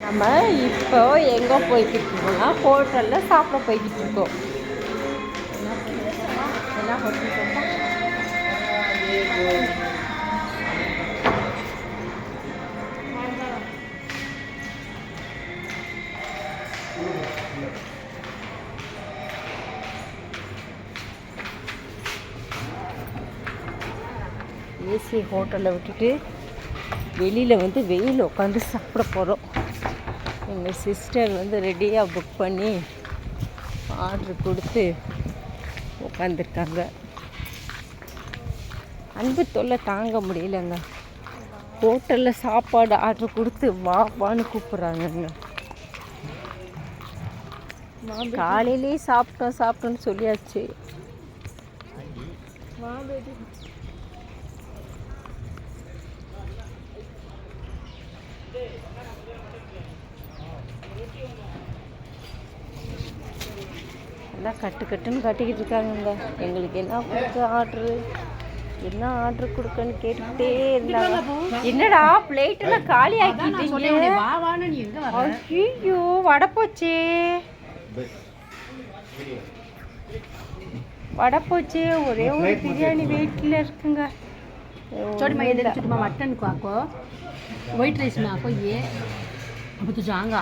நம்ம இப்போ எங்கே போய்கிட்டு இருக்கோம்னா ஹோட்டலில் சாப்பிட போய்கிட்டு இருக்கோம். என்ன ஹோட்டல் போட்டா ஏசி ஹோட்டலில் விட்டுட்டு வெளியில் வந்து வெயில் உட்காந்து சாப்பிட போகிறோம். எங்கள் சிஸ்டர் வந்து ரெடியாக புக் பண்ணி ஆர்ட்ரு கொடுத்து உட்காந்துருக்காங்க. அன்பு தொல்லை தாங்க முடியலங்க. ஹோட்டலில் சாப்பாடு ஆர்ட்ரு கொடுத்து வான்னு கூப்பிட்றாங்கங்க. காலையிலே சாப்பிட்டோன்னு சொல்லியாச்சு. எல்லாம் கட்டுன்னு கட்டிக்கிட்டு இருக்காங்கங்க. எங்களுக்கு என்ன ஆர்டர் கொடுக்கன்னு கேட்டுக்கிட்டே இருந்தாங்க. என்னடா பிளேட்டெல்லாம் காலி ஆக்கிட்டீங்க? ஐயோ வடை போச்சே ஒரே ஒரு பிரியாணி வெயிட்டில் இருக்குங்க. मटन को आको वाइट राइस में आको ये अब तो जाएगा